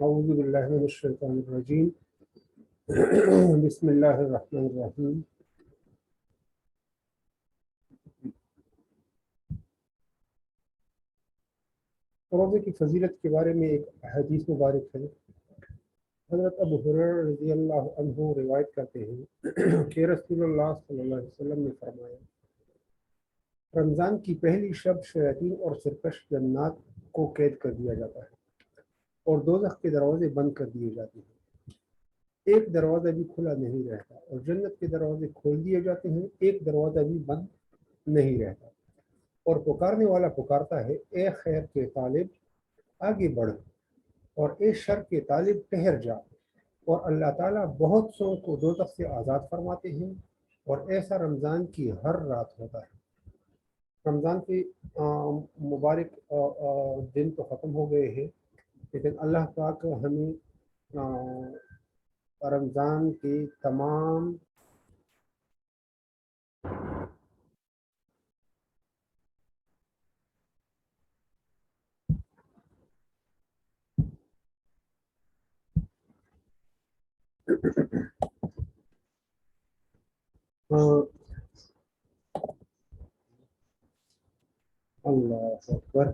औज़ु बिल्लाहि मिनश शैतानिर रजीम। बिस्मिल्लाहिर रहमानिर रहीम। रोज़े की फजीलत के बारे में एक हदीस मुबारक है। हज़रत अबू हुरैरा रज़ियल्लाहु अन्हु रिवायत करते हैं कि रसूलुल्लाह सल्लल्लाहु अलैहि वसल्लम ने फरमाया, रमज़ान की पहली शब शयातीन और सरकश जन्नात को कैद कर दिया जाता है और दोज़ख के दरवाजे बंद कर दिए जाते हैं। एक दरवाज़ा भी खुला नहीं रहता और जन्नत के दरवाजे खोल दिए जाते हैं, एक दरवाज़ा भी बंद नहीं रहता। और पुकारने वाला पुकारता है, ए खैर के तालिब आगे बढ़, और ए शर के तालिब ठहर जा। और अल्लाह ताला बहुत सौ को दोज़ख से आज़ाद फरमाते हैं। और ऐसा रमज़ान की हर रात होता है। रमज़ान के मुबारक दिन तो ख़त्म हो गए हैं, लेकिन अल्लाह पाक हमें रमज़ान के तमाम अल्लाह अकबर।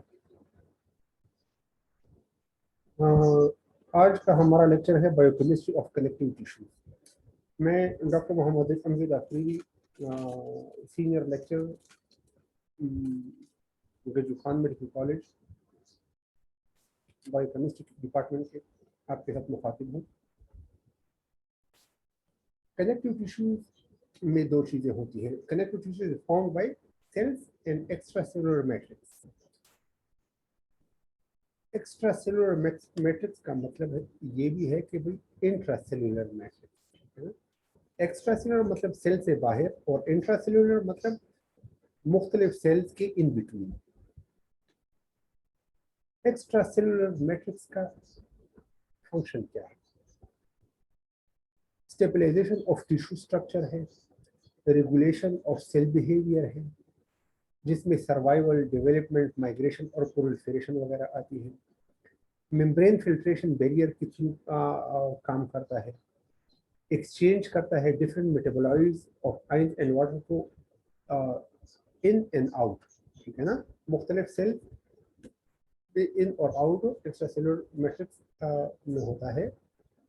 आज का हमारा लेक्चर है बायोकेमिस्ट्री ऑफ कनेक्टिव टिश्यू। मैं doctor Mohammad Amjad Afridi, senior lecture, Gajju Khan medical college, biochemistry department के आपके साथ मुखातिब हूँ। कनेक्टिव टिश्यू में दो चीज़ें होती हैं। Connective tissue is formed by cells and extra cellular matrix. Extra cellular matrix का मतलब है ये भी है कि भाई intra cellular matrix. Extra cellular मतलब सेल से बाहर, और इंट्रा सेलुलर मतलब मुख्तलिफ सेल्स के in between. Extra cellular matrix का फंक्शन क्या है? स्टेबलाइजेशन ऑफ टिश्यू स्ट्रक्चर है, रेगुलेशन ऑफ सेल बिहेवियर है, जिसमें सर्वाइवल, डेवलपमेंट, माइग्रेशन और प्रोलिफरेशन वगैरह आती है। मेम्ब्रेन फिल्ट्रेशन बैरियर के थ्रू काम करता है। एक्सचेंज करता है different metabolites of ions and water को इन एंड आउट, ठीक है ना। मुख्तलिफ सेल इन और आउट एक्स्ट्रा सेलुलर मैट्रिक्स में होता है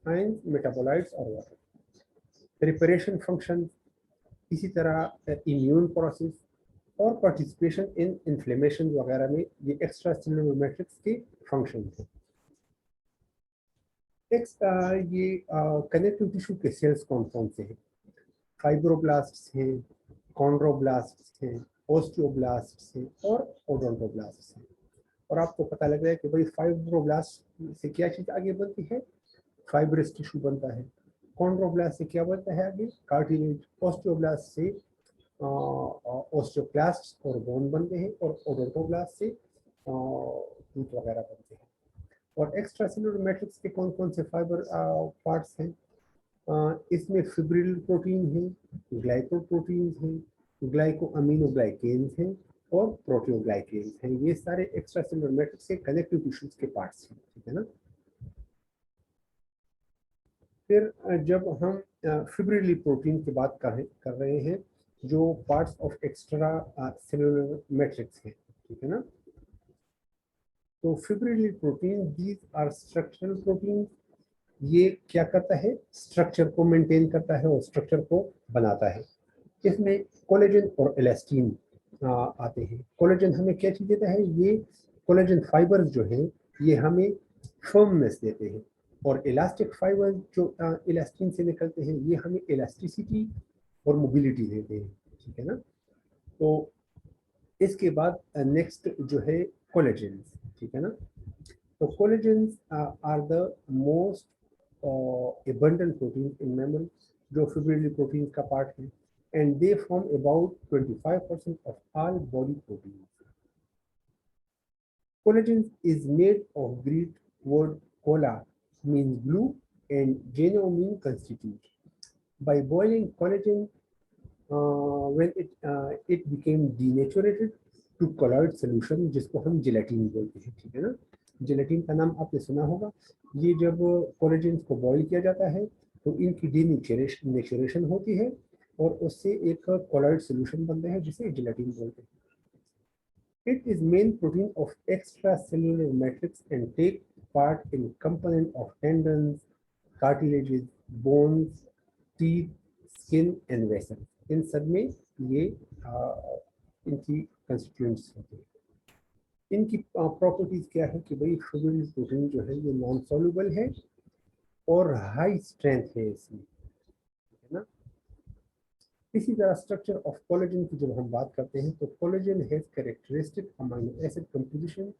आयंस, मेटाबॉलाइट्स और वाटर। रिपेरेशन फंक्शन, इसी तरह इम्यून प्रोसेस और पार्टिसिपेशन इन इन्फ्लेमेशन वगैरह में ये एक्स्ट्रा सेलुलर मैट्रिक्स के फंक्शन हैं। ये कनेक्टिव टिश्यू के सेल्स कौन कौन से हैं? फाइब्रोब्लास्ट्स हैं, कॉन्ड्रोब्लास्ट्स हैं, ओस्टियोब्लास्ट्स हैं और ओडोंटोब्लास्ट्स हैं। और आपको पता लग रहा है कि भाई फाइब्रोब्लास्ट से क्या चीज़ आगे बनती है? फाइब्रस टिश्यू बनता है। कॉन्ड्रोब्लास्ट से क्या बनता है आगे? कार्टिलेज। ओस्टियोब्लास्ट से ओस्टियोक्लास्ट और बोन बनते हैं, और ओडोंटोब्लास्ट से टूथ वगैरह बनते हैं। और एक्स्ट्रा सेलुलर मैट्रिक्स के कौन कौन से फाइबर पार्ट्स हैं? इसमें फिब्रिल प्रोटीन है, ग्लाइकोप्रोटीन्स हैं, ग्लाइको अमीनोग्लाइकेन्स हैं और प्रोटियोग्लाइकेन्स हैं। ये सारे एक्स्ट्रा सेलुलर मैट्रिक्स के कनेक्टिव टिश्यूज के पार्ट्स हैं, ठीक है ना। फिर जब हम फिब्रिल प्रोटीन की बात कर रहे हैं, जो parts of extra cellular matrix हैं, ठीक है ना। तो fibril protein, these are structural protein. ये क्या करता है? स्ट्रक्चर को मेंटेन करता है और स्ट्रक्चर को बनाता है। इसमें कोलेजन और इलास्टिन आते हैं। कोलेजन हमें क्या चीज़ देता है? ये कोलेजन फाइबर्स जो हैं ये हमें फर्मनेस देते हैं, और इलास्टिक फाइबर जो इलास्टिन से निकलते हैं ये हमें इलास्टिसिटी और मोबिलिटी देते हैं, ठीक है ना। तो इसके बाद नेक्स्ट जो है कोलेजन, ठीक है ना। तो collagens are the most abundant protein in mammals, जो fibrillary protein का पार्ट है, and they form about 25% of all body proteins. Collagen is made of Greek word colla, means glue, and geno means constitute. By boiling collagen, when it became denaturated to colloid solution, जिसको हम gelatin बोलते हैं, ठीक है ना। Gelatin का नाम आपने सुना होगा। ये जब कोलेजन को बॉईल किया जाता है तो इनकी डीनेचुरेशन होती है और उससे एक कोलॉइड सॉल्यूशन बनते हैं जिसे जेलेटिन बोलते हैं। It is main protein of extracellular matrix and take part in component of tendons, cartilages, bones, teeth, skin and vessels. इन सब में ये इनकी कंस्टिट्यूएंट्स होते हैं। इनकी प्रॉपर्टीज क्या है कि भाई फिब्रिल प्रोटीन जो है ये नॉन सॉल्युबल है और हाई स्ट्रेंथ है इसमें, है ना। इसी तरह स्ट्रक्चर ऑफ कोलेजन की जब हम बात करते हैं तो collagen has characteristic amino acid composition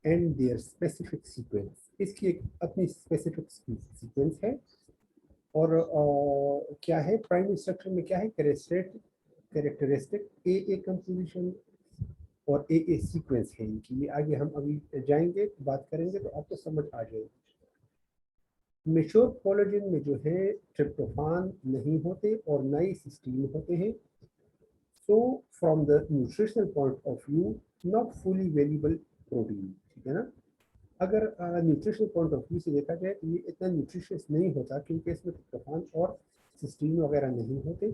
and there specific sequence. इसकी एक अपनी स्पेसिफिक सीक्वेंस है और क्या है प्राइमरी स्ट्रक्चर में क्या है कैरेक्टरिस्टिक ए कंपोजिशन और ए सीक्वेंस है इनकी। ये आगे हम अभी जाएंगे बात करेंगे तो आपको समझ आ जाएगी। मेच्योर कोलेजन में जो है ट्रिप्टोफान नहीं होते और ना ही सिस्टीन होते हैं। So from the nutritional point of view not fully valuable protein, ठीक है ना। अगर न्यूट्रिशनल पॉइंट ऑफ व्यू से देखा जाए तो ये इतना न्यूट्रिशियस नहीं होता क्योंकि इसमें ट्रिप्टोफान और सिस्टीन वगैरह नहीं होते।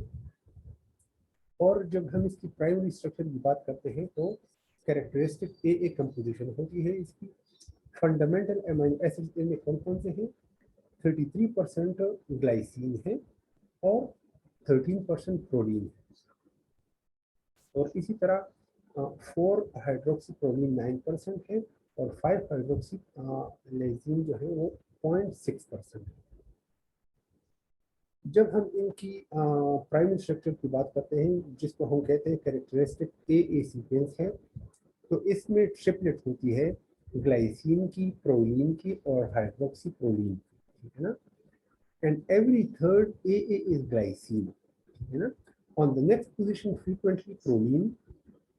और जब हम इसकी प्राइमरी स्ट्रक्चर की बात करते हैं तो कैरेक्टरिस्टिक ए कंपोजिशन होती है इसकी। फंडामेंटल अमीनो एसिड्स इनमें कौन कौन से हैं? 33% ग्लाइसिन है और 13% प्रोटीन है। और इसी तरह 4 हाइड्रोक्सी प्रोटीन 9% है और 5 हाइड्रोक्सी लेजिन जो है वो 0.6% है। जब हम इनकी प्राइमरी स्ट्रक्चर की बात करते हैं जिसको हम कहते हैं कैरेक्टरिस्टिक ए सीक्वेंस है तो इसमें ट्रिपलेट होती है ग्लाइसिन की, प्रोलीन की और हाइड्रोक्सी प्रोलीन, ठीक है ना। And every third A is glycine, ठीक है ना। On the next position frequently proline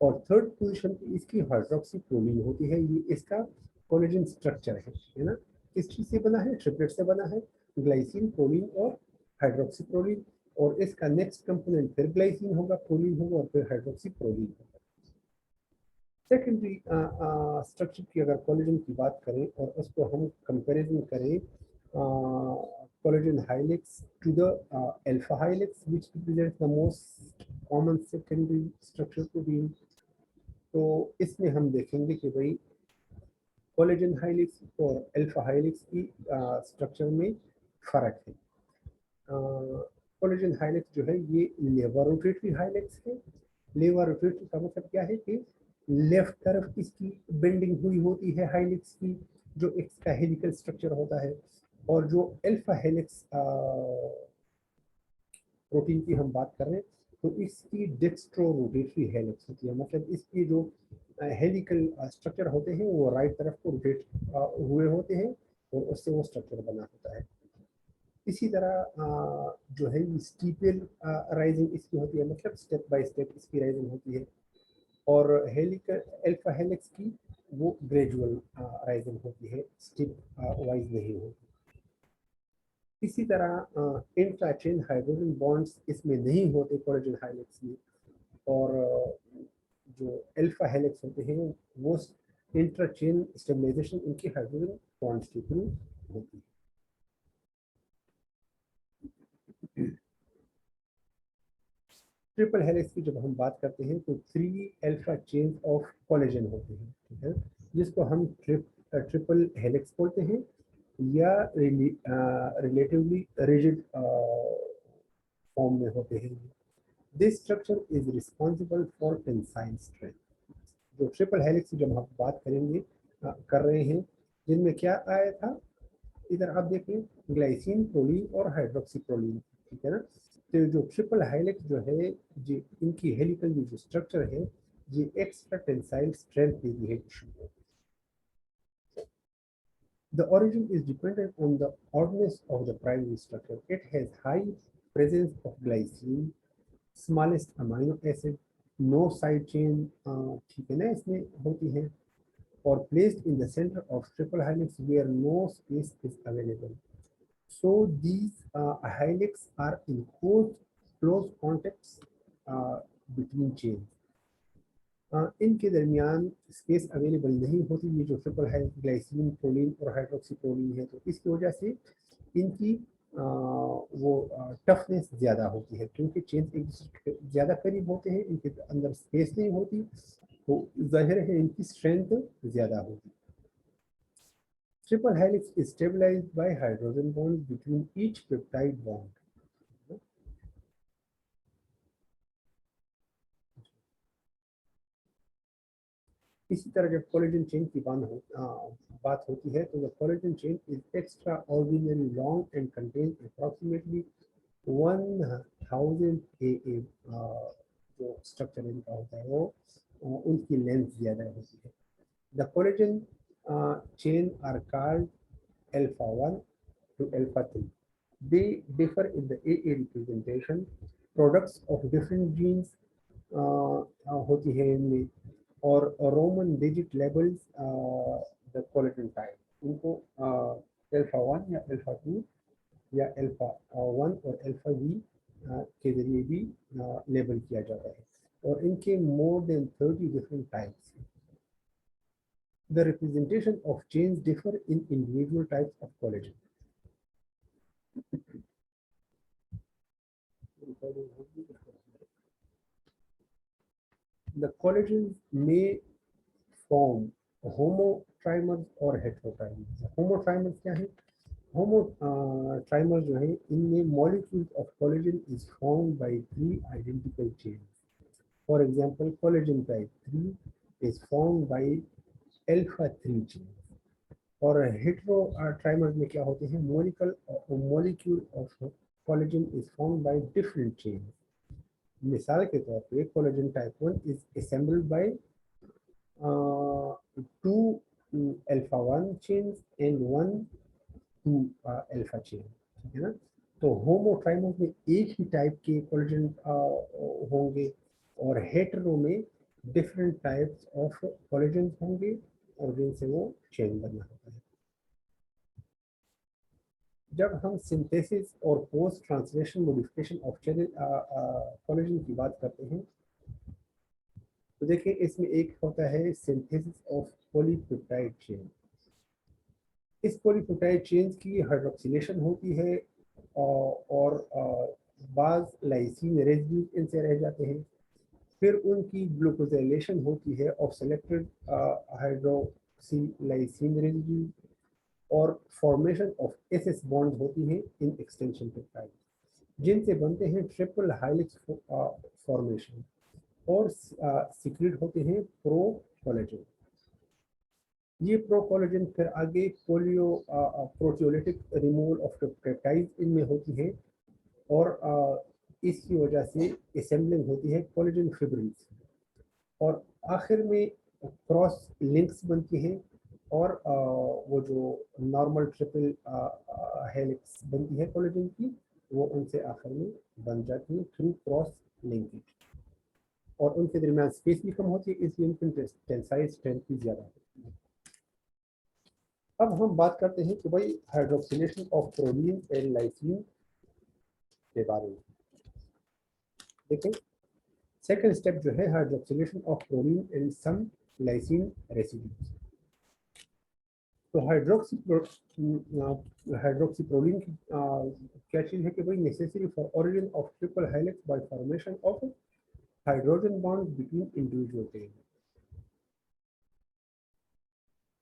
और थर्ड पोजीशन पे इसकी हाइड्रोक्सी प्रोलीन होती है। ये इसका कोलेजन स्ट्रक्चर है ना। किस चीज से बना है? ट्रिपलेट से बना है, ग्लाइसिन, प्रोलीन और हाइड्रोक्सी प्रोलीन। और इसका नेक्स्ट कंपोनेंट फिर ग्लाइसिन होगा, प्रोलीन होगा और फिर हाइड्रोक्सी प्रोलीन होगा। सेकेंडरी स्ट्रक्चर की अगर कोलेजन की बात करें और उसको हम कंपैरिजन करें collagen helix to the alpha helix which represents the most common secondary structure protein, तो इसमें हम देखेंगे कि भाई कोलेजन हाइलेक्स और अल्फा हाइलेक्स की स्ट्रक्चर में फर्क है। कोलेजन हाइलेक्स जो है ये लेवर रोटेटरी हाइलेक्स है। लेवर रोटेटरी का मतलब क्या है कि लेफ्ट तरफ इसकी बेंडिंग हुई होती है हाइलेक्स की, जो इसका हेलिकल स्ट्रक्चर होता है। और जो अल्फा हेलिक्स प्रोटीन की हम बात करें तो इसकी डेक्स्ट्रो रोटेटरी हेलिक्स होती है। मतलब इसकी जो हेलिकल स्ट्रक्चर होते हैं वो राइट तरफ को रोटेट हुए होते हैं और उससे वो स्ट्रक्चर बना होता है। इसी तरह जो है स्टीपल राइजिंग इसकी होती है, मतलब स्टेप बाय स्टेप इसकी राइजिंग होती है। और हेलिकल अल्फा हेलिक्स की वो ग्रेजुअल राइजिंग होती है, स्टेप वाइज नहीं होती। इसी तरह इंट्राचेन हाइड्रोजन बॉन्ड्स इसमें नहीं होते कोलेजन हाइलेक्स में। और जो अल्फा हेलिक्स होते हैं वो इंट्राचेन स्टेबलाइजेशन इनकी हाइड्रोजन बॉन्ड्स के थ्रू होती है। ट्रिपल हेलिक्स की जब हम बात करते हैं तो 3 अल्फा चेन ऑफ कोलेजन होते हैं, ठीक है, जिसको हम ट्रिपल हेलिक्स बोलते हैं या रिलेटिवली रिजिड फॉर्म में होते हैं। This structure is responsible for tensile strength. जो ट्रिपल हेलिक्स की जब हम बात करेंगे कर रहे हैं जिनमें क्या आया था, इधर आप देखिए ग्लाइसिन, प्रोलीन और हाइड्रोक्सी प्रोलीन, ठीक है ना। तो जो ट्रिपल हेलिक्स जो है जी इनकी हेलिकल जो स्ट्रक्चर है ये एक्स्ट्रा टेंसाइल स्ट्रेंथ देती है टिश्यू को। The origin is dependent on the oddness of the primary structure. It has high presence of glycine, smallest amino acid, no side chain, ठीक है ना, इसमें होती है। or placed in the center of triple helix where no space is available. So these helix are in close contacts between chains. इनके दरमियान space available नहीं होती। ये जो ट्रिपल है ग्लाइसिन, प्रोलीन और हाइड्रोक्सी प्रोलीन है, तो इसकी वजह से इनकी वो टफनेस ज़्यादा होती है, क्योंकि चेन एक दूसरे के ज़्यादा करीब होते हैं, इनके अंदर स्पेस नहीं होती, तो जाहिर है इनकी स्ट्रेंथ ज़्यादा होगी। Triple helix is stabilized by hydrogen bonds between each peptide bond. इसी तरह जब कोलेजन चेन की बात होती है, तो the collagen chain is extra ordinary long and contain approximately 1000 AA। जो स्ट्रक्चर इनका होता है वो उनकी लेंथ ज़्यादा होती है। The collagen chain are called alpha 1 to alpha 3. They differ in the AA representation. Products of different genes होती है इनमें, और Roman digit labels the collagen type. इनको अल्फा 1 या अल्फा 2 या अल्फा 1 और अल्फा वी के जरिए भी लेबल किया जाता है, और इनके more than 30 different types. The representation of chains differ in individual types of collagen. The collagens may form homotrimers और heterotrimers. Homotrimers क्या है? Homotrimers जो है, इनमें molecules of collagen is formed by 3 identical chains. For example, collagen type 3 is formed by alpha 3 chain. और heterotrimers में क्या होते हैं? Molecule of collagen is formed by different chains. मिसाल के तौर पे collagen type 1 is assembled by 2 alpha 1 chains and 1 2 alpha chain, ठीक है ना। तो होमोट्राइमर्स में एक ही टाइप के कोलेजन होंगे, और हेटेरो में डिफरेंट टाइप्स ऑफ कोलेजन होंगे, और जिनसे वो चेन बना होता है। जब हम सिंथेसिस और post translation modification of collagen की बात करते हैं, तो देखिए इसमें एक होता है सिंथेसिस ऑफ पॉलीपेप्टाइड चेन। इस पॉलीपेप्टाइड चेन की हाइड्रोक्सिलेशन होती है, और बाज लाइसिन रेजिड्यूज इनसे रह जाते हैं। फिर उनकी ग्लूकोजाइलेशन होती है ऑफ सेलेक्टेड हाइड्रोक्सिलाइसिन रेजिड्यूज, और फॉर्मेशन ऑफ एसएस बॉन्ड होती है इन एक्सटेंशन पेप्टाइड, जिनसे बनते हैं ट्रिपल हेलिक्स फॉर्मेशन, और सीक्रेट होते हैं प्रो कोलेजन। ये प्रो कोलेजन फिर आगे प्रोटियोलिटिक रिमूवल ऑफ पेप्टाइड इनमें होती है, और इसकी वजह से असेंबलिंग होती है कोलेजन फिब्रिल्स, और आखिर में क्रॉस लिंक्स बनती हैं, और वो जो नॉर्मल ट्रिपल हेलिक्स बनती है कोलेजन की, वो उनसे आखिर में बन जाती है थ्रू क्रॉस लिंकेज, और उनके दरमियान स्पेस भी कम होती है, इसलिए उनकी टेंसाइल स्ट्रेंथ भी ज़्यादा होती है। अब हम बात करते हैं कि भाई hydroxylation of proline and lysine के बारे में। देखें, सेकंड स्टेप जो है hydroxylation of proline and some lysine residues. तो हाइड्रोक्सीप्रोलीन की क्या चीज़ है कि भाई necessary for origin of triple helix by formation of hydrogen bond between individual chain.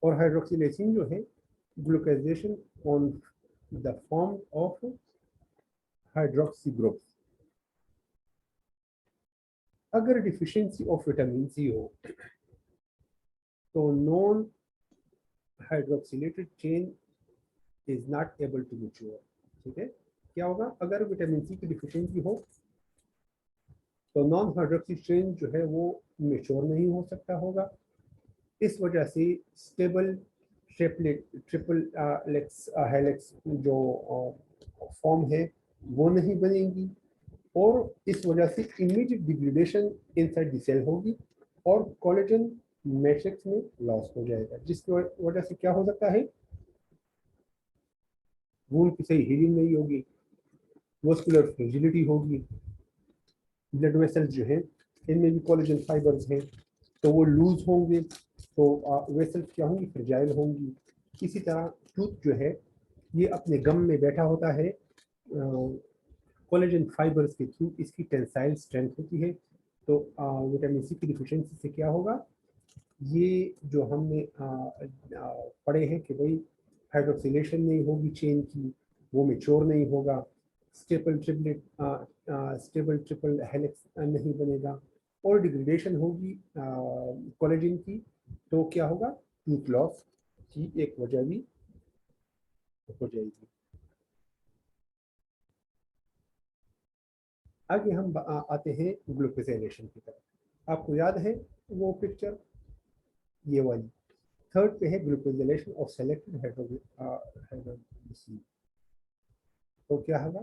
और हाइड्रोक्सिलेसिन जो है glucosylation on the form of hydroxy group. अगर डिफिशियंसी ऑफ विटामिन सी हो, तो non hydroxylated chain is not able to mature. ठीक है, क्या होगा? अगर विटामिन सी की डिफिशियंसी हो, तो नॉन हाइड्रोक्सी चेन जो है वो मैच्योर नहीं हो सकता होगा। इस वजह से स्टेबल ट्रिपल हेलिक्स जो फॉर्म है वो नहीं बनेगी, और इस वजह से immediate degradation inside the cell होगी, और कोलेजन मैट्रिक्स में लॉस हो जाएगा, जिसकी वजह से क्या हो सकता है? वूंड की सही हीलिंग नहीं होगी, मस्कुलर फ्रेजिलिटी होगी, ब्लड वेसल्स जो है इनमें भी कोलेजन फाइबर्स हैं, तो वो लूज होंगे, तो वेसल्स क्या होंगी, फ्रेजाइल होंगी। इसी तरह टूथ जो है ये अपने गम में बैठा होता है, कोलेजन फाइबर्स के थ्रू इसकी टेंसाइल स्ट्रेंथ होती है। तो विटामिन सी की डिफिशियंसी से क्या होगा, ये जो हमने पढ़े हैं कि भाई हाइड्रोक्सिलेशन नहीं होगी चेन की, वो मेच्योर नहीं होगा, स्टेबल ट्रिपल हेलिक्स नहीं बनेगा, और डिग्रेडेशन होगी कोलेजन की, तो क्या होगा, टूथ लॉस की एक वजह भी हो जाएगी। आगे हम आते हैं ग्लूकोजाइलेशन की तरफ। आपको याद है वो पिक्चर, ये वाली थर्ड पे है ग्लूकोजाइलेशन ऑफ सेलेक्टेड हाइड्रोक्सी। तो क्या होगा,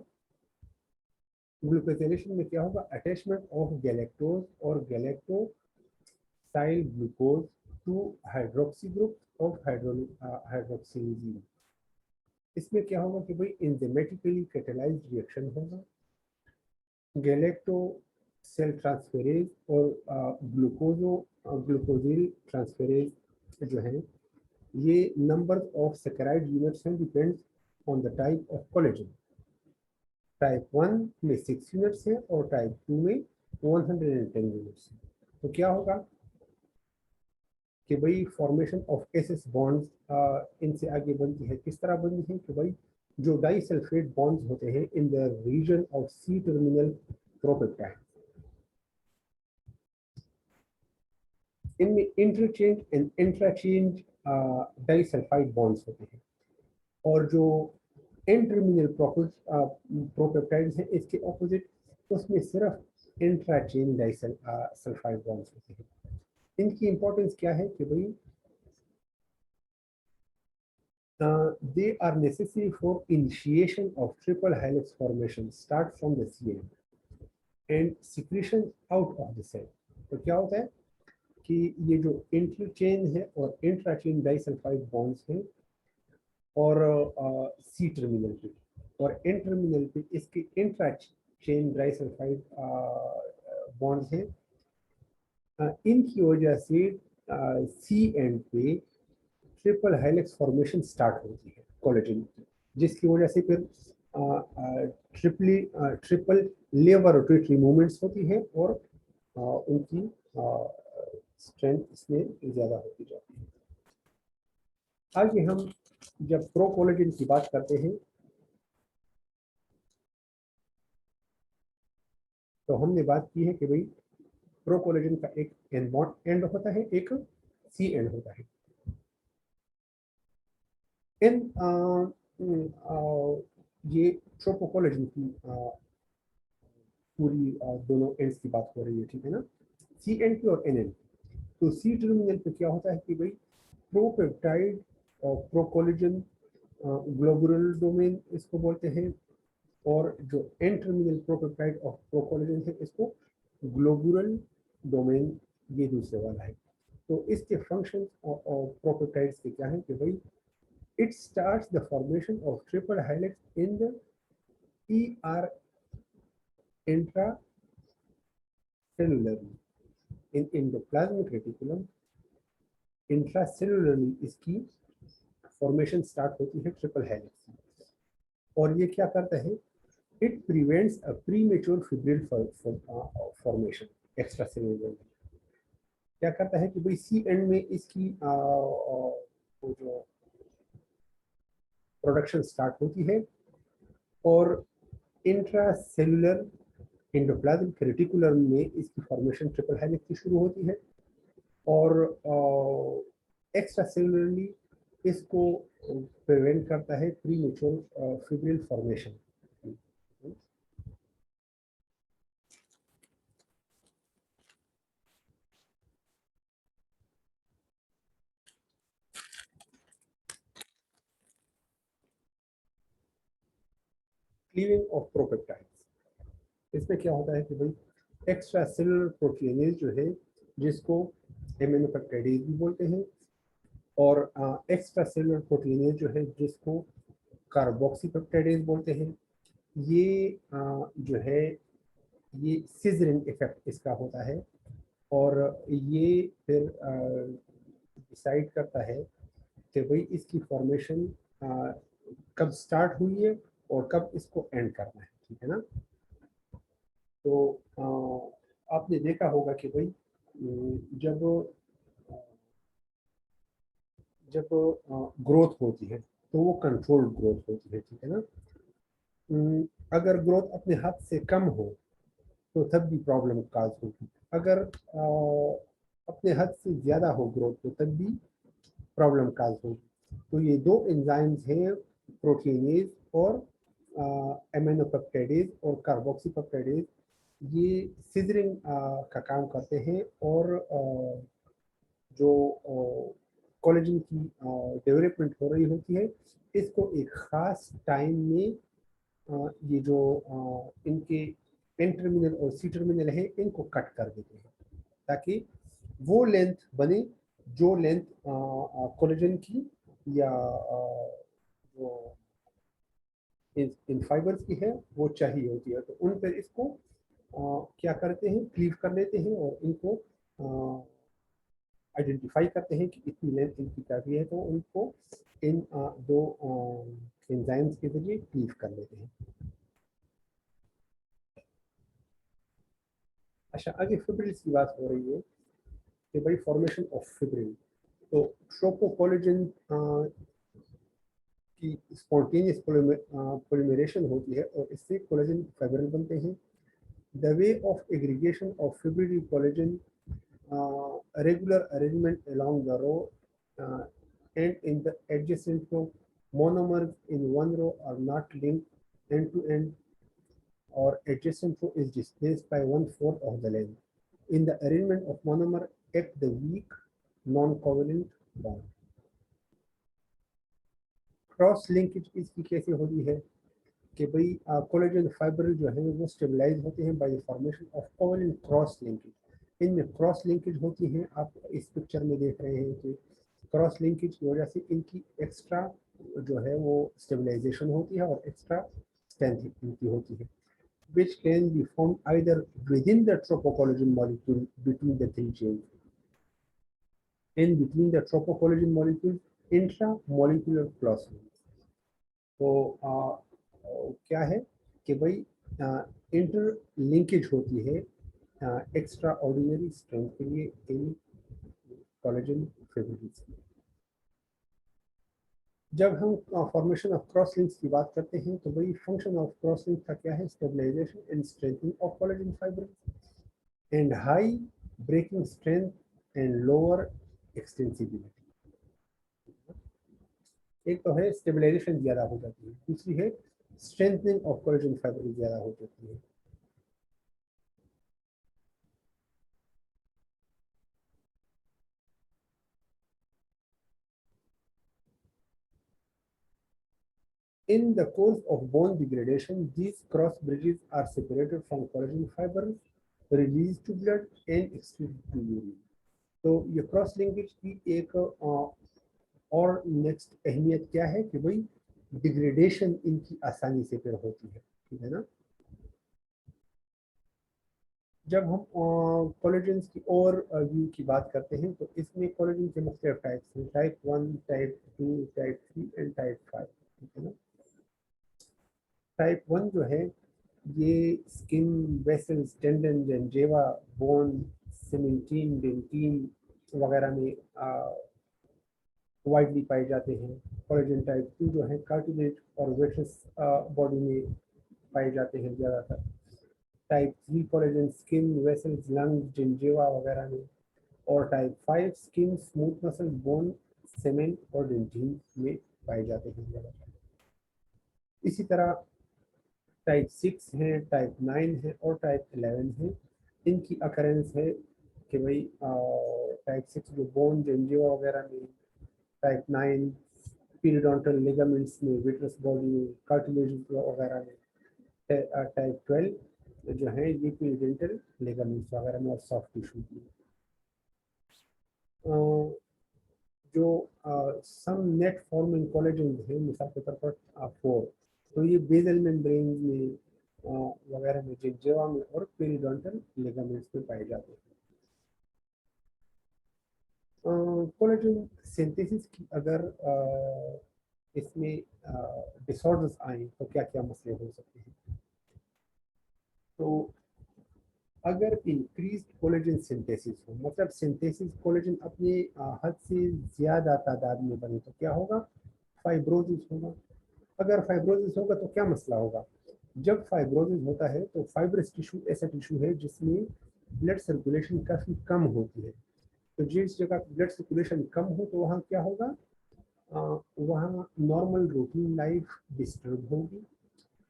ग्लूकोजाइलेशन में क्या होगा, अटैचमेंट ऑफ गैलेक्टोज और galactosyl glucose to hydroxy group of hydroxylysine. इसमें क्या होगा कि भाई एंजाइमेटिकली कैटालाइज्ड रिएक्शन होगा, गैलेक्टो सेल ट्रांसफेरेज और ग्लूकोजिल ट्रांसफेरेज जो है, ये नंबर ऑफ सैकराइड यूनिट्स हैं, depends on the type of collagen. Type 1 में 6 यूनिट्स हैं और टाइप 2 में 110 यूनिट्स हैं। तो क्या होगा कि भाई फॉर्मेशन ऑफ एसएस बॉन्ड्स इनसे आगे बनती है, किस तरह बनती है कि भाई जो डाइसल्फेट बॉन्ड्स होते हैं in the region of C terminal propeptide, इनमें interchain and intrachain disulphide bonds होते हैं, और जो एन टर्मिनल प्रोपेप्टाइड्स हैं इसके ऑपोजिट, उसमें सिर्फ इंट्राचेन डाइसल्फाइड बॉन्ड्स होते हैं। इनकी इंपॉर्टेंस क्या है कि भाई they are necessary for initiation of triple helix formation start from the CN and secretion out of the cell। तो क्या होता है कि ये जो इंटरचेन है और इंट्राचेन डाइसल्फाइड बॉन्ड्स हैं और सी टर्मिनल पे और एन टर्मिनल पे इसके इंट्राचेन डाइसल्फाइड बॉन्ड्स हैं, इनकी वजह से सी एंड पे ट्रिपल हेलिक्स फॉर्मेशन स्टार्ट होती है कोलेजन की, जिसकी वजह से फिर ट्रिपल लेवर रोटेटरी मूवमेंट्स होती है और उनकी स्ट्रेंथ इसमें ज़्यादा होती जाती है। आगे हम जब प्रो कोलेजन की बात करते हैं तो हमने बात की है कि भाई प्रो कोलेजन का एक एंड होता है, एक सी एंड होता है। इन ये ट्रोपोकोलेजन की पूरी दोनों एंड्स की बात हो रही है, ठीक है ना, सी एंड की और एन एंड। तो सी टर्मिनल पे क्या होता है कि भाई प्रोपेप्टाइड और प्रोकोलेजन ग्लोबुलर डोमेन इसको बोलते हैं, और जो एन टर्मिनल प्रोपेप्टाइड ऑफ प्रोकोलेजन है इसको ग्लोबुलर डोमेन, ये दूसरे वाला है। तो इसके फंक्शन और प्रोपेप्टाइड्स के क्या है कि भाई it starts the formation of triple helix in the ER intracellularly in endoplasmic reticulum। इंट्रासेलुलरली इसकी फॉर्मेशन स्टार्ट होती है ट्रिपल हेलिक्स, और ये क्या करता है, it prevents a premature fibril formation extra cellularly. क्या करता है कि भाई सी एंड में इसकी वो जो प्रोडक्शन स्टार्ट होती है और इंट्रासेलुलर एंडोप्लाज्मिक रेटिकुलम में इसकी फॉर्मेशन ट्रिपल हेलिक्स की शुरू होती है, और एक्स्ट्रा सेलुलरली इसको प्रिवेंट करता है premature fibril formation. Cleaving of propeptides, इसमें क्या होता है कि भाई एक्स्ट्रा सेलुलर प्रोटीनेज जो है, जिसको एमिनोपेप्टाइडेज भी बोलते हैं, और एक्स्ट्रा सेलुलर प्रोटीनेज जो है जिसको कार्बोक्सीपेप्टाइडेज बोलते हैं, ये जो है ये सिजरिंग इफेक्ट इसका होता है और ये फिर डिसाइड करता है कि भाई इसकी फॉर्मेशन कब स्टार्ट हुई है और कब इसको एंड करना है, ठीक है ना। तो आपने देखा होगा कि भाई जब जब ग्रोथ होती है तो वो कंट्रोल्ड ग्रोथ होती है, ठीक है ना। अगर ग्रोथ अपने हाथ से कम हो तो तब भी प्रॉब्लम काज होगी, अगर अपने हद से ज़्यादा हो ग्रोथ तो तब भी प्रॉब्लम काज होगी। तो ये दो एंजाइम्स हैं, प्रोटीनेज और एमिनोपेप्टाइडेज और कार्बोक्सीपेप्टाइडेज, ये सिजरिंग का काम करते हैं और जो कोलेजन की डेवलपमेंट हो रही होती है इसको एक ख़ास टाइम में ये जो इनके एन टर्मिनल और सी टर्मिनल है इनको कट कर देते हैं ताकि वो लेंथ बने जो लेंथ कोलेजन की या जो इन फाइबर्स की है वो चाहिए होती है। तो उन पर इसको क्या करते हैं, क्लीव कर लेते हैं और इनको आइडेंटिफाई करते हैं कि इतनी लेंथ इनकी चाहिए है, तो उनको इन दो एंजाइम्स के जरिए क्लीव कर लेते हैं। अच्छा, आगे फिब्रिल्स की बात हो रही है कि भाई फॉर्मेशन ऑफ फिब्रिल, तो ट्रोपोकोलेजन की स्पॉन्टेनियस पॉलीमरेशन होती है और इससे कोलेजन फाइब्रिल बनते हैं। The way of aggregation of fibril collagen, regular arrangement along the row and in the adjacent row, monomers in one row are not linked end to end or adjacent row is displaced by 1/4 of the length. In the arrangement of monomer act the weak non-covalent bond. Cross linkage इसकी कैसे होती है कि भाई collagen fibre जो है वो stabilise होते हैं bye formation of covalent cross linkage. इनमें क्रॉस लिंकेज होती हैं, आप इस पिक्चर में देख रहे हैं कि क्रॉस लिंकेज की वजह से इनकी एक्स्ट्रा जो है वो स्टेबलाइजेशन होती है और एक्स्ट्रा स्ट्रेंथ इनकी होती है, which can be formed either within the tropocollagen molecule between the three chains and between the tropocollagen molecules intramolecular crossing। तो क्या है कि भाई इंटर लिंकेज होती है एक्स्ट्रा ऑर्डिनरी स्ट्रेंथ के लिए इन कोलेजन फिब्रिल्स। जब हम फॉर्मेशन ऑफ क्रॉस लिंक्स की बात करते हैं तो भाई फंक्शन ऑफ क्रॉस लिंक का क्या है, stabilization and strengthening of collagen fibrils and high breaking strength and lower extensibility. एक तो है स्टेबलाइजेशन ज़्यादा हो जाती है, दूसरी है स्ट्रेंथनिंग ऑफ कोलेजन फाइबर ज़्यादा हो जाती है। In the course of bone degradation, these cross bridges are separated from collagen fibers, released to blood and excreted to urine. तो ये क्रॉस लिंकेज की एक और नेक्स्ट अहमियत क्या है कि भाई डिग्रेडेशन इनकी आसानी से फिर होती है, ठीक है ना। जब हम कोलेजन्स की और व्यू की बात करते हैं तो इसमें कोलेजन के मुख्तलिफ टाइप्स हैं, type 1, type 2, type 3 and type 5, ठीक है ना। टाइप 1 जो है ये skin, vessels, tendon, gingiva, bone, cementum, dentine वगैरह में वाइडली पाए जाते हैं। कोलेजन टाइप 2 जो है कार्टिलेज और वेट्रस बॉडी में पाए जाते हैं ज़्यादातर। Type 3 collagen skin, vessels, lungs, gingiva वगैरह में। और type 5 skin, smooth muscle, bone, cement और डेंटिन में पाए जाते हैं ज़्यादातर। इसी तरह टाइप 6 है, टाइप 9 है और टाइप 11 है। इनकी अकरेंस है कि भाई टाइप 6 जो बोन जेंजिवा वगैरह में, टाइप 9 पीरियोडोंटल लिगामेंट्स में, विट्रस बॉडी में, कार्टिलेज वगैरह में। टाइप 12 जो है ये पीरियोडोंटल लिगामेंट्स वगैरह में और सॉफ्ट टिश्यू में। जो सम नेट फॉर्मिंग कोलेजन है मिसाल के तौर पर 4, तो ये बेजल मेम्ब्रेन में वगैरह में, जिंजेवा में और पेरिडोंटल लिगामेंट्स में पाए जाते हैं। कोलेजन सिंथेसिस की अगर इसमें डिसऑर्डर्स आए तो क्या क्या मसले हो सकते हैं। तो अगर इंक्रीज कोलेजन सिंथेसिस हो, मतलब सिंथेसिस कोलेजन अपने हद से ज़्यादा तादाद में बने तो क्या होगा, फाइब्रोसिस होगा। अगर फाइब्रोसिस होगा तो क्या मसला होगा, जब फाइब्रोसिस होता है तो फाइब्रस टिश्यू ऐसा टिश्यू है जिसमें ब्लड सर्कुलेशन काफ़ी कम होती है। तो जिस जगह ब्लड सर्कुलेशन कम हो तो वहाँ क्या होगा, वहाँ नॉर्मल रूटीन लाइफ डिस्टर्ब होगी,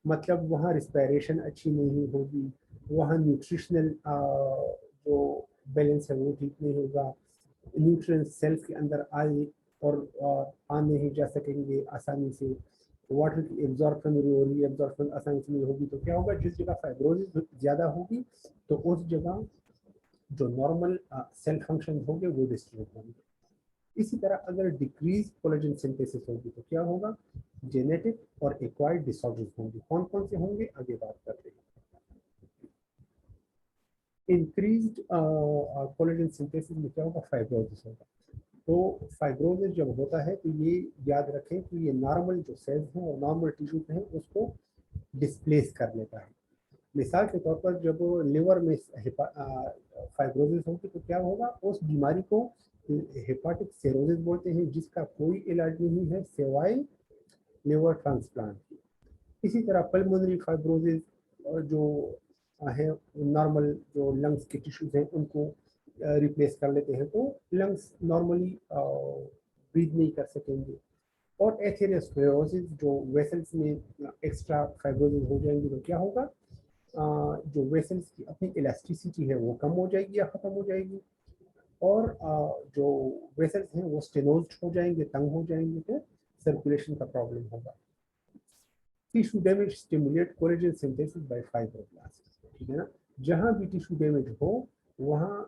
मतलब वहाँ रिस्पायरेशन अच्छी नहीं होगी, वहाँ न्यूट्रिशनल जो बैलेंस है वो ठीक नहीं होगा, न्यूट्रिएंट्स सेल्स के अंदर आए और आ नहीं जा सकेंगे आसानी से, वाटर की एब्जॉर्प्शन और रीएब्जॉर्प्शन आसानी से नहीं होगी। तो क्या होगा, जिस जगह फाइब्रोसिस ज़्यादा होगी तो उस जगह जो नॉर्मल सेल फंक्शन होंगे वो डिस्टर्ब होंगे। इसी तरह अगर डिक्रीज कोलेजन सिंथेसिस होगी तो क्या होगा, जेनेटिक और एक्वायर्ड डिसऑर्डर्स होंगे। कौन कौन से होंगे आगे बात करते हैं। इंक्रीज्ड कोलेजन सिंथेसिस में क्या होगा, फाइब्रोसिस होगा। तो फाइब्रोसिस जब होता है तो ये याद रखें कि ये नॉर्मल जो सेल्स हैं और नॉर्मल टिश्यूज हैं उसको डिस्प्लेस कर लेता है। मिसाल के तौर पर जब लिवर में फाइब्रोसिस होगी तो क्या होगा, उस बीमारी को हेपाटिक सिरोसिस बोलते हैं, जिसका कोई इलाज नहीं है सिवाय लिवर ट्रांसप्लांट। इसी तरह पल्मोनरी फाइब्रोसिस जो है, नॉर्मल जो लंग्स के टिश्यूज हैं उनको रिप्लेस कर लेते हैं, तो लंग्स नॉर्मली ब्रीथ नहीं कर सकेंगे। और एथेरोस्क्लेरोसिस जो वेसल्स में एक्स्ट्रा फाइब्रोसिस हो जाएंगे तो क्या होगा, जो वेसल्स की अपनी इलास्टिसिटी है वो कम हो जाएगी या ख़त्म हो जाएगी, और जो वेसल्स हैं वो स्टेनोज्ड हो जाएंगे, तंग हो जाएंगे, तो सर्कुलेशन का प्रॉब्लम होगा। Tissue damage stimulate collagen synthesis by fibroblast, ठीक है ना। जहाँ भी टिश्यू डैमेज हो वहाँ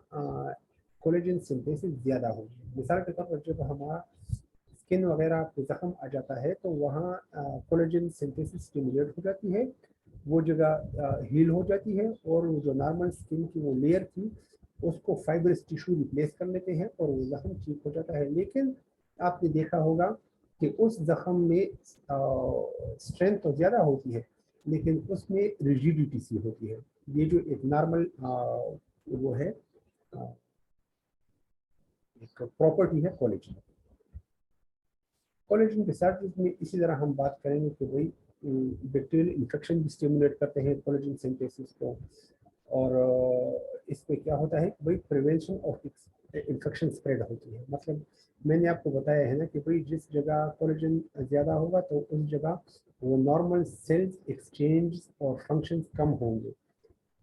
कोलेजन सिंथेसिस ज़्यादा होगी। मिसाल के तौर पर जब हमारा स्किन वगैरह पे जख्म आ जाता है तो वहाँ कोलेजन सिंथेसिस स्टिमुलेट हो जाती है, वो जगह हील हो जाती है, और वो जो नॉर्मल स्किन की वो लेयर थी उसको फाइब्रस टिश्यू रिप्लेस कर लेते हैं और वो जख्म ठीक हो जाता है। लेकिन आपने देखा होगा कि उस जख्म में स्ट्रेंथ तो ज़्यादा होती है लेकिन उसमें रिजिडिटी सी होती है। ये जो एक नॉर्मल वो है, एक प्रॉपर्टी है कोलेजन। कोलेजन के साथ में इसी तरह हम बात करेंगे कि भाई बैक्टीरियल इन्फेक्शन भी स्टिमुलेट करते हैं कोलेजन सिंथेसिस को। और इसमें क्या होता है, भाई प्रिवेंशन ऑफ इन्फेक्शन स्प्रेड होती है। मतलब मैंने आपको बताया है ना कि भाई जिस जगह कोलेजन ज़्यादा होगा तो उस जगह वो नॉर्मल सेल्स एक्सचेंज और फंक्शंस कम होंगे,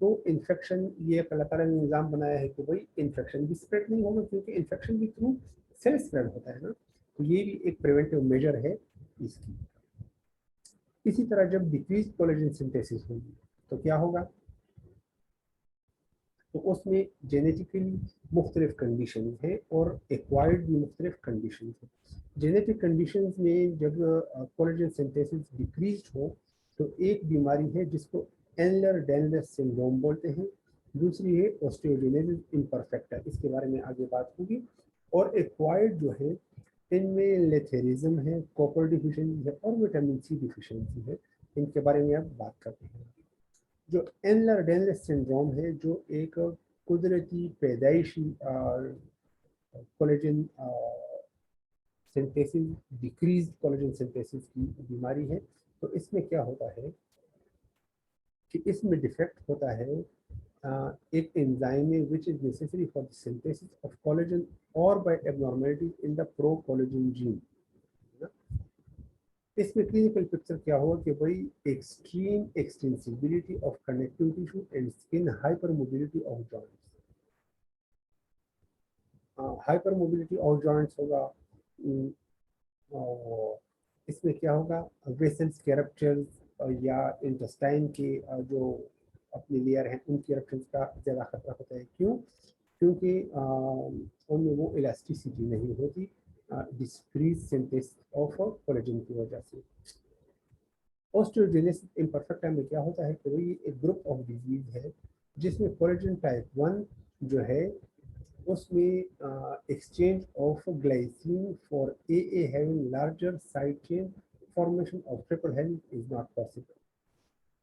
तो इन्फेक्शन, ये अल्लाह ताला ने निज़ाम बनाया है कि भाई इन्फेक्शन भी स्प्रेड नहीं होगा, क्योंकि इन्फेक्शन भी थ्रू सेल स्प्रेड होता है ना। तो ये भी एक प्रिवेंटिव मेजर है इसकी। इसी तरह जब डिक्रीज कोलेजन सिंथेसिस होगी तो क्या होगा, तो उसमें जेनेटिकली मुख्तलिफ कंडीशन है और एक्वायर्ड भी मुख्तलिफ कंडीशन है। जेनेटिक कंडीशन में जब कोलेजन सिंथेसिस डिक्रीज हो तो एक बीमारी है जिसको एनलर डैनलर सिंड्रोम बोलते हैं, दूसरी है ऑस्टियोजेनेसिस इम्परफेक्टा, इसके बारे में आगे बात होगी। और एक्वायर्ड जो है इनमें लेथेरिज्म है, कॉपर डिफिशिएंसी है और विटामिन सी डिफिशिएंसी है। इनके बारे में अब बात करते हैं। जो एनलर डैनलर सिंड्रोम है जो एक कुदरती पैदाइशी collagen synthesis, decrease collagen synthesis की बीमारी है। तो इसमें क्या होता है कि इसमें डिफेक्ट होता है एक एंजाइम में which is necessary for the synthesis of collagen और by abnormality in the pro collagen gene. इसमें क्लिनिकल पिक्चर क्या होगा कि भाई extreme extensibility of connective tissue and skin, hypermobility of joints, hypermobility of joints होगा। और इसमें क्या होगा, वेसल्स के रप्चर्स या इंटेस्टाइन के जो अपने लेयर हैं उनके रप्चर्स का ज़्यादा खतरा होता है। क्यों, क्योंकि उनमें वो इलास्टिसिटी नहीं होती डिक्रीज सिंथेसिस ऑफ कोलेजन की वजह से। ऑस्टियोजेनेसिस इम्परफेक्टा में क्या होता है कि ये एक ग्रुप ऑफ डिजीज है जिसमें कोलेजन टाइप 1 जो है उसमें exchange of glycine for AA having larger side chain, formation of triple helix is not possible.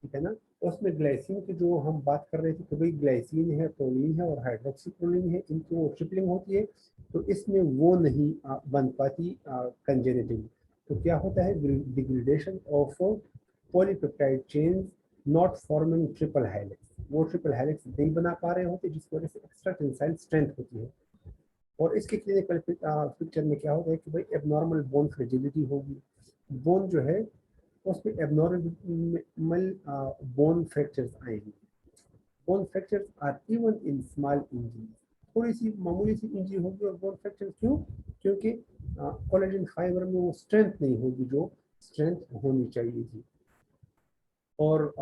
ठीक है ना। उसमें ग्लाइसिन की जो हम बात कर रहे थे कि भाई ग्लाइसिन है, प्रोलीन है और हाइड्रोक्सी प्रोलीन है, इनकी वो ट्रिपलिंग होती है, तो इसमें वो नहीं बन पाती कंजेनिटली। तो क्या होता है, degradation of polypeptide chains not forming triple helix, वो ट्रिपल हेलिक्स नहीं बना पा रहे होते, जिसकी वजह से एक्स्ट्रा टेंसाइल स्ट्रेंथ होती है। और इसके क्लिनिकल पिक्चर में क्या होता है कि भाई एबनॉर्मल बोन फ्रेजिलिटी होगी, बोन जो है उसमें एबनॉर्मल बोन फ्रैक्चर्स आएंगे। Bone fractures are even in small injury, थोड़ी सी मामूली सी इंजरी होगी और बोन फ्रैक्चर क्यों, क्योंकि कोलेजन फाइबर में वो स्ट्रेंथ नहीं होगी जो स्ट्रेंथ होनी चाहिए थी। और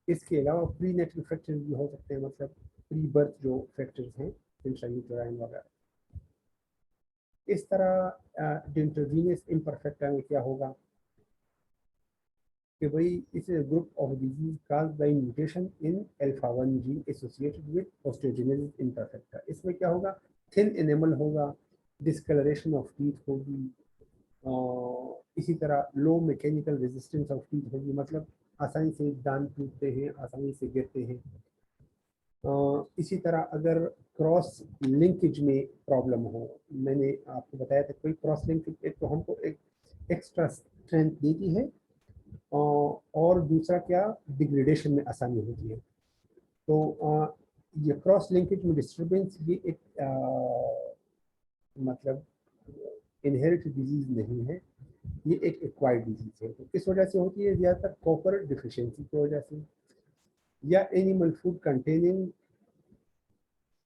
इसके अलावा प्री नेटल फ्रैक्चर भी हो सकते हैं, मतलब प्री बर्थ जो फ्रैक्चर्स हैं इंट्रायूटेराइन वगैरह। इस तरह इंटरवीनियस इम्परफेक्टा में क्या होगा कि भाई इस group of disease caused by mutation in alpha 1 gene associated with osteogenesis imperfecta. इसमें क्या होगा, थिन एनिमल होगा, डिस्कलरेशन ऑफ टीथ होगी, इसी तरह लो मैकेनिकल रेजिस्टेंस ऑफ टीथ होगी, मतलब आसानी से दांत टूटते हैं, आसानी से गिरते हैं। इसी तरह अगर क्रॉस लिंकेज में प्रॉब्लम हो, मैंने आपको बताया था कोई क्रॉस लिंकेज एक तो हमको एक एक्स्ट्रा स्ट्रेंथ देती है और दूसरा क्या, डिग्रेडेशन में आसानी होती है। तो ये क्रॉस लिंकेज में डिस्टर्बेंस ये एक मतलब इनहेरिटेड डिजीज नहीं है, ये एक एक्वायर्ड डिजीज है। तो किस वजह से होती है, ज़्यादातर कॉपर डिफिशियंसी की वजह से, या animal food containing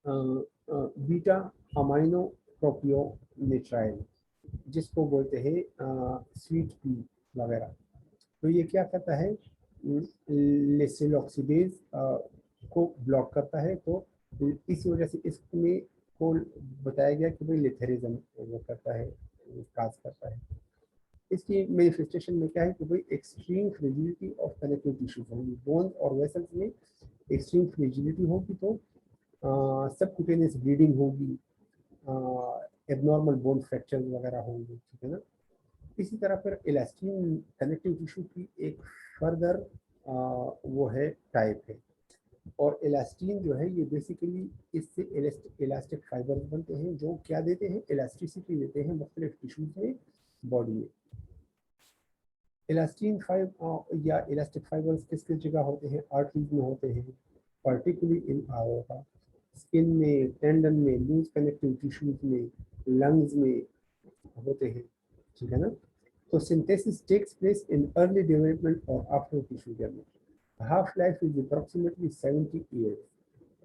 beta amino propionitrile, जिसको बोलते हैं स्वीट पी वगैरह। तो ये क्या करता है, लेसिलॉक्सीडेज को ब्लॉक करता है। तो इस वजह से इसमें को बताया गया कि भाई लिथेरिज्म वो करता है, काज करता है। इसकी मैनिफेस्टेशन में क्या है कि भाई extreme fragility of connective tissues होंगी, बोन्स और वेसल्स में एक्सट्रीम फ्रेजिलिटी होगी, तो सबक्यूटेनियस ब्लीडिंग होगी, एबनॉर्मल बोन फ्रैक्चर वगैरह होंगे, ठीक है ना। इसी तरह फिर इलास्टिन कनेक्टिव टिश्यू की एक फर्दर वो है टाइप है। और इलास्टिन जो है ये बेसिकली इससे इलास्टिक फाइबर्स बनते हैं जो क्या देते हैं, इलास्टिसिटी देते हैं मुख्तलिफ टिश्यूज में बॉडी में। इलास्टिन या इलास्टिक फाइबर्स किस किस जगह होते हैं, आर्टरीज में होते हैं, पर्टिकुलरली इन आयोटा, स्किन में, टेंडन में, लूज कनेक्टिव टिश्यूज में, लंग्स में होते हैं, ठीक है ना। तो synthesis takes place in early development और after tissue development. Half life is approximately 70 years,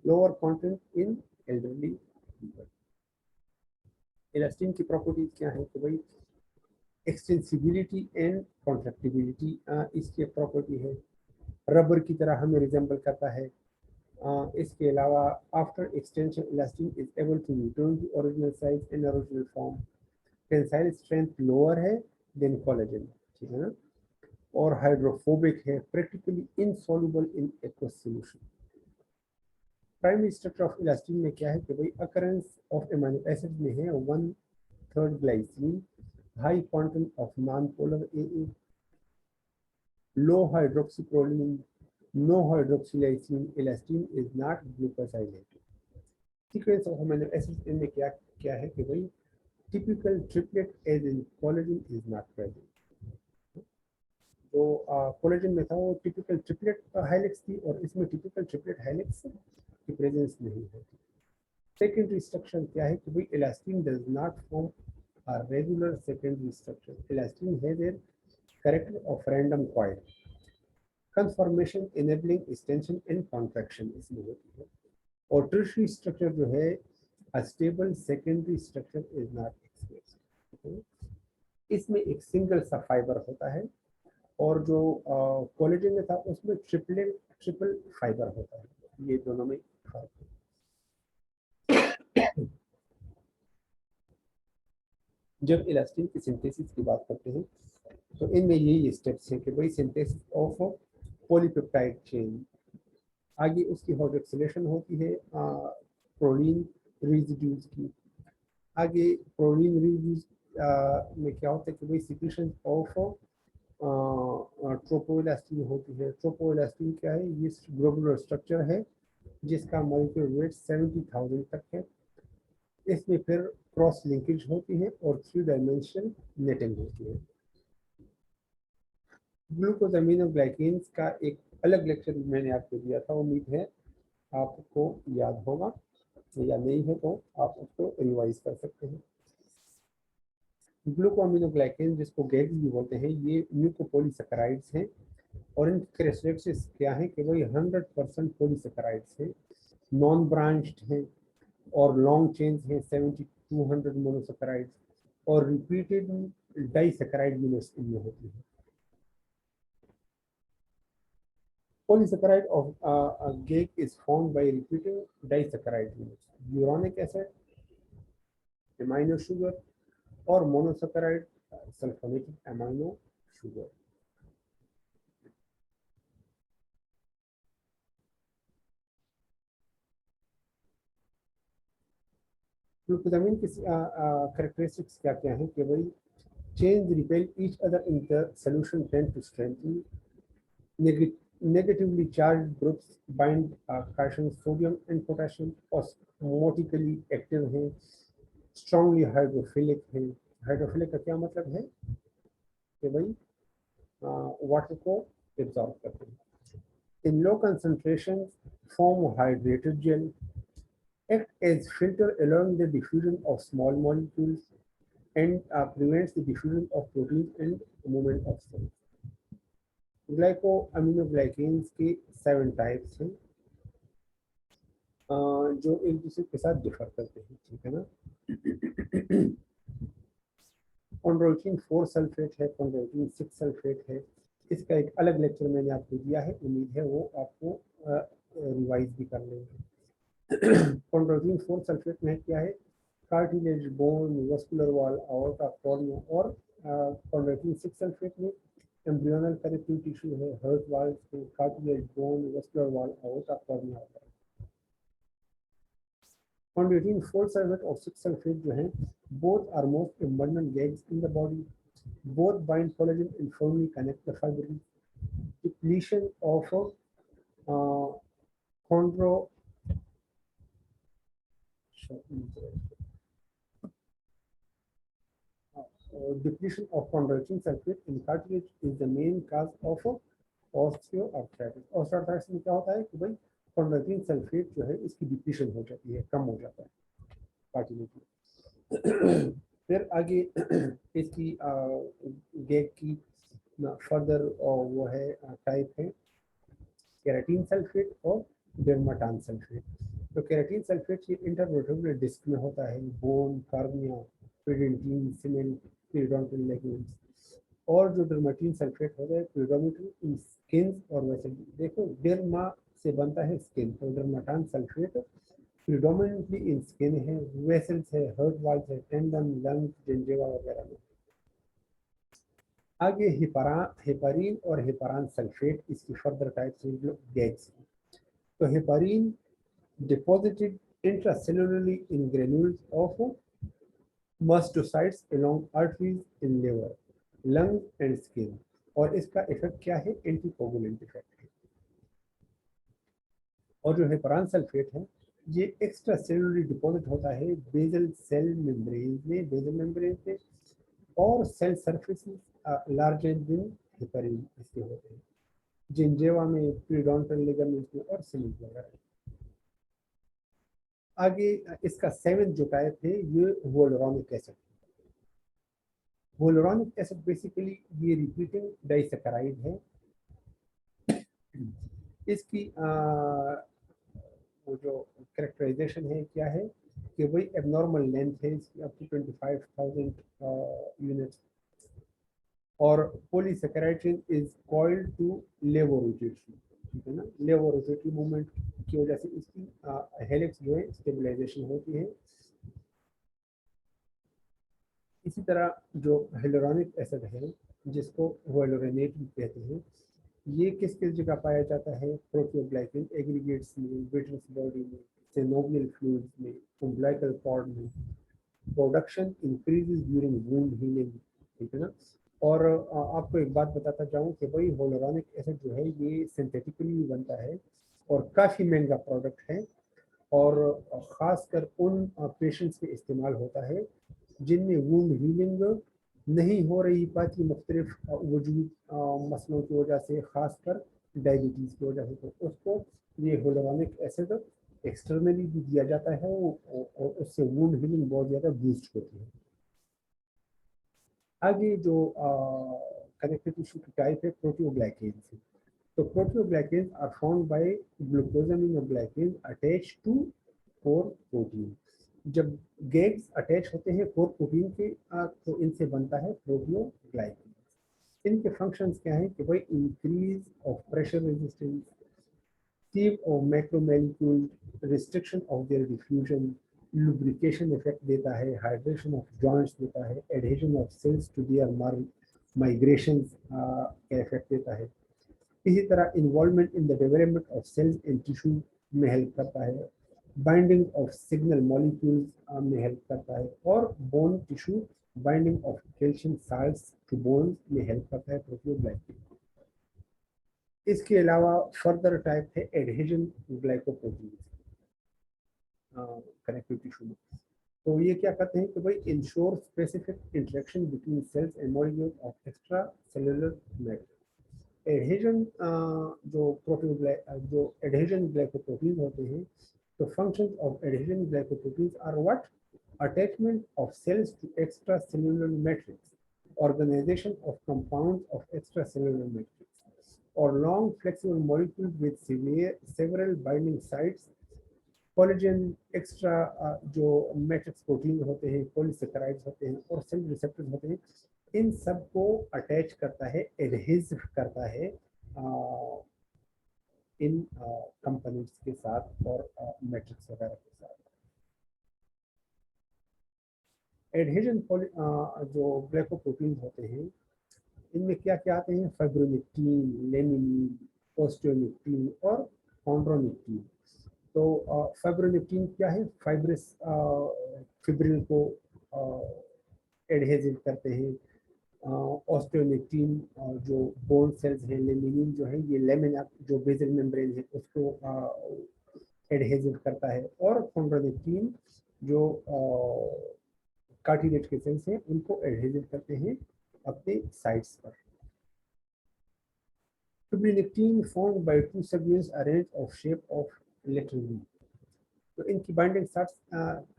lower content in elderly people. Elastin की प्रॉपर्टीज क्या है, तो भाई एक्सटेंसिबिलिटी एंड कॉन्ट्रैक्टिबिलिटी इसकी प्रॉपर्टी है, रबर की तरह हमें रिजेंबल करता है। इसके अलावा after extension elastin is able to return to original size in original form. Tensile strength lower है देन कोलेजन, ठीक है ना। और हाइड्रोफोबिक है, practically insoluble in aqueous solution. Primary structure of elastin में क्या है कि भाई अकरेंस ऑफ एमिनो एसिड में है 1/3 glycine, high quantum of non polar AA, low hydroxyproline, no hydroxylysine, elastin is not glucosylated. Sequence of amino acids इनमें क्या क्या है कि भाई typical triplet as in collagen is not present. जो collagen में था वो टिपिकल ट्रिपलेट हेलिक्स थी और इसमें टिपिकल ट्रिपलेट हेलिक्स की प्रेजेंस नहीं होती। सेकेंडरी स्ट्रक्चर क्या है कि भाई elastin does not form a regular secondary structure. Elastin has a character of random coil. Conformation enabling extension and contraction इसमें होती है। और tertiary structure जो है a stable secondary structure is not expressed. इसमें एक सिंगल सा फाइबर होता है और जो कोलेजन में था उसमें ट्रिपल फाइबर होता है, ये दोनों में फर्क है। जब इलास्टिन की सिंथेसिस की बात करते हैं तो इनमें यही स्टेप्स हैं कि भाई सिंथेसिस ऑफ पॉलीपेप्टाइड चेन, आगे उसकी हाइड्रोक्सिलेशन होती है प्रोलीन रेजिड्यूज की। आगे प्रोलीन रेजिड्यूज में क्या होता है कि भाई सिक्रीशन ऑफ ट्रोपोइलास्टिन होती है। ट्रोपोइलास्टिन क्या है, ये ग्लोबुलर स्ट्रक्चर है जिसका मॉलिक्यूलर वेट 70,000 तक है। इसमें फिर क्रॉस लिंकेज होती है और 3 डायमेंशनल नेटिंग होती है। ग्लूकोज अमीनो ग्लाइकेन्स का एक अलग लेक्चर मैंने आपको दिया था, उम्मीद है आपको याद होगा, या नहीं है तो आप उसको रिवाइज कर सकते हैं। ग्लूकोअमीनोग्लाइकेन जिसको गैग भी बोलते हैं, ये म्यूकोपॉलीसैकेराइड्स हैं और इनकी कैरेक्टरिस्टिक्स क्या है कि वही 100% पॉलीसैकेराइड्स हैं, नॉन ब्रांच्ड हैं और लॉन्ग चेन्स हैं 70-200 मोनोसैकेराइड्स और रिपीटेड डाइसैकेराइड यूनिट्स इनमें होती है। Polysaccharide of a GAG is formed by repeating disaccharide units. Uronic acid, amino sugar, or monosaccharide, sulfonic amino sugar. Glucosamine की characteristics क्या क्या हैं कि भाई chains repel each other in the solution tend to strengthen. Negatively charged groups bind cation sodium and potassium, osmotically active हैं, strongly hydrophilic हैं। Hydrophilic का क्या मतलब है कि भाई वाटर को एब्जॉर्ब करते हैं। In low concentration form hydrated gel, act as filter allowing the diffusion of small molecules and prevents the diffusion of proteins and movement of cells. ग्लाइकोअमीनोग्लाइकेन्स के 7 टाइप्स हैं जो एक दूसरे के साथ डिफर करते हैं, ठीक है ना। कॉन्ड्रोइटिन 4 सल्फेट है, कॉन्ड्रोइटिन 6 सल्फेट है। इसका एक अलग लेक्चर मैंने आपको दिया है, उम्मीद है वो आपको रिवाइज भी कर लेंगे। कॉन्ड्रोइटिन 4 सल्फेट में क्या है, cartilage, bone, vascular wall, aorta, cornea. और कॉन्ड्रोइटिन 6 सल्फेट में एम्ब्रियोनल कनेक्टिव टिश्यू है, हर्ट वाल्व है, cartilage, bone, vascular wall, aorta, cornea होता है। Chondroitin 4 sulfate or 6 sulfate जो है, both are most abundant gags in the body. Both bind collagen and firmly connect the fibrils. Depletion of uh, chondro depletion of chondroitin sulfate in cartilage is the main cause of osteoarthritis. Osteoarthritis में क्या होता है कि भाई chondroitin sulfate जो है इसकी depletion हो जाती है, कम हो जाता है कार्टिलेज में। फिर आगे इसकी गैग की फर्दर वो है टाइप है केराटिन सल्फेट और डर्माटान सल्फेट। तो केराटिन सल्फेट ये इंटरवर्टेब्रल डिस्क में होता है, बोन, कार्निया, पेडेंटिन, सीमेंट, पेरिडोन्टल लिगामेंट्स। और जो डर्माटिन सल्फेट होता है प्रिडोमिनेटली इन स्किन और वेसल। देखो डर्मा से बनता है स्किन, तो डर्माटान सल्फेट प्रिडोमिनेटली इन स्किन है, वेसल्स है, हर्ट वाल्व है, टेंडन, लंग, जिंजिवा वगैरह में। आगे हेपारिन और हेपारान सल्फेट इसकी फर्दर टाइप्स हैं जो गैग्स हैं। तो heparin deposited intracellularly in granules of mastocytes along arteries in liver, lung and skin। और इसका इफेक्ट क्या है, एंटीकोगुलेंट इफेक्ट है। और जो हेपारान सल्फेट है ये एक्स्ट्रा सेलुलरी डिपॉजिट होता है बेजल सेल मेम्ब्रेन में, बेजल मेम्ब्रेन में, और cell surface larger than heparin इसके होते हैं, जिंजेवा में, पेरिडोन्टल लिगामेंट्स में और सीमेंट वगैरह। आगे इसका 7th जो टाइप है ये hyaluronic acid. hyaluronic acid basically ये रिपीटिंग डाइसैकेराइड है। इसकी वो जो कैरेक्टराइजेशन है क्या है कि वही एबनॉर्मल लेंथ है इसकी अप टू 25,000 यूनिट्स। और पॉलीसैकेराइड इज कॉल्ड टू लेवोरोटेटरी, ठीक है ना। लेवोरोटेटरी मूवमेंट की वजह से इसकी हेलिक्स जो है स्टेबलाइजेशन होती है। इसी तरह जो hyaluronic एसिड है जिसको hyaluronic भी कहते हैं, ये किस किस जगह पाया जाता है? प्रोटियोग्लाइकन एग्रीगेट्स में, विट्रस बॉडी में, सिनोवियल फ्लूइड्स में, उम्बिलिकल कॉर्ड में। Production increases during wound healing, ठीक है ना। और आपको एक बात बताता जाऊं कि भाई hyaluronic एसिड जो है ये सिंथेटिकली भी बनता है और काफ़ी महंगा प्रोडक्ट है, और ख़ासकर उन पेशेंट्स में इस्तेमाल होता है जिनमें वुंड हीलिंग नहीं हो रही पाती मुख्तलिफ वजूद मसलों की वजह से, ख़ासकर डायबिटीज़ की वजह से। तो उसको ये hyaluronic एसिड एक्सटर्नली भी दिया जाता है और उससे वुंड हीलिंग बहुत ज़्यादा बूस्ट होती है। आगे जो कनेक्टिव टिश्यू की टाइप है प्रोटियोग्लाइकेन्स। तो proteoglycans are found by glucosaminoglycans attach to core protein. जब गैग्स अटैच होते हैं कोर प्रोटीन के तो इनसे बनता है प्रोटियोग्लाइकेन। इनके फंक्शंस क्या हैं कि भाई increase of pressure resistance, sieve और macromolecule, restriction of their diffusion, lubrication effect देता है, हाइड्रेशन ऑफ जॉइंट्स देता है, adhesion of cells to their migration का इफेक्ट देता है। इसी तरह involvement in the development of cells and tissue में हेल्प करता है, बाइंडिंग ऑफ सिग्नल मॉलिक्यूल्स में हेल्प करता है, और bone tissue binding of calcium salts to bones में हेल्प करता है प्रोटियोग्लाइकेन। इसके अलावा फर्दर टाइप है एडहेजन ग्लाइकोप्रोटीन कनेक्टिव टिश्यू में। तो ये क्या करते हैं कि भाई ensure specific interaction between cells and molecules of extra cellular matter. Adhesion जो एडहेजन ग्लाइकोप्रोटीन होते हैं, तो functions of adhesion glycoproteins are what? Attachment of cells to extra cellular matrix, organization of compounds of extracellular matrix, or long flexible molecules with several binding sites। Collagen extra जो matrix protein होते हैं, polysaccharides होते हैं और cell receptors होते हैं, इन सब को अटैच करता है, एडहेसिव करता है इन कंपोनेंट्स के साथ और मैट्रिक्स वगैरह के साथ। एडहेजन जो ग्लाइकोप्रोटीन होते हैं, इनमें क्या क्या आते हैं? फाइब्रोनेक्टिन, लेमिनिन, ओस्टियोनेक्टिन और कॉन्ड्रोनेक्टिन। तो फाइब्रोनेक्टिन क्या है? फाइब्रिस फिब्रिल को एडहेसिव करते हैं। ऑस्टियोनेक्टिन जो बोन सेल्स हैं, लेमिनिन जो है ये लेमिना जो बेसल मेम्ब्रेन है उसको एडहेसिव करता है, और कॉन्ड्रोनेक्टिन जो कार्टिलेज के सेल्स हैं उनको एडहेसिव करते हैं अपने साइड्स पर। Fibrinolectin formed by two segments arranged of shape of lateral V। तो इनकी बाइंडिंग साइट्स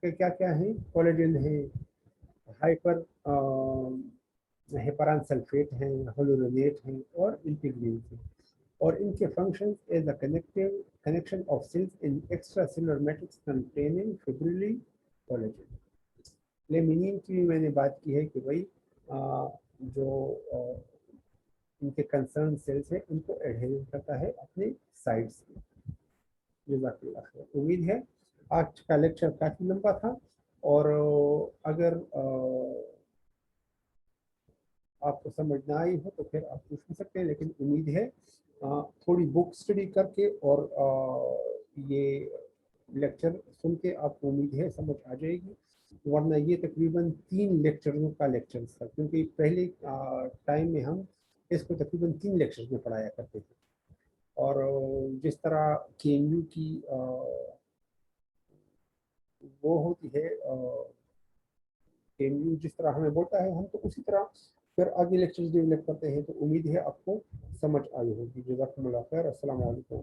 क्या क्या है? कोलेजन है, हाइपर हेपारान सल्फेट है, हाइलुरोनेट है और इंटीग्रिन है। और इनके functions as a connection of cells in extra cellular matrix containing fibrillar collagen. Laminin की भी मैंने बात की है कि भाई जो इनके कंसर्न सेल्स है उनको एडहेसिव करता है अपने साइड्स में। उम्मीद है आज का लेक्चर काफ़ी लंबा था, और अगर आपको समझ ना आई हो तो फिर आप पूछ सकते हैं, लेकिन उम्मीद है थोड़ी बुक स्टडी करके और ये लेक्चर सुन के आपको उम्मीद है समझ आ जाएगी। वरना ये तकरीबन 3 लेक्चरों का लेक्चर था, क्योंकि पहले टाइम में हम इसको तकरीबन 3 लेक्चर्स में पढ़ाया करते थे। और जिस तरह KNU की वो होती है, KNU जिस तरह हमें बोलता है हम तो उसी तरह फिर आगे लेक्चर्स डेवलप करते हैं। तो उम्मीद है आपको समझ आई होगी। जज़ाकुमुल्लाह खैर। अस्सलाम वालेकुम।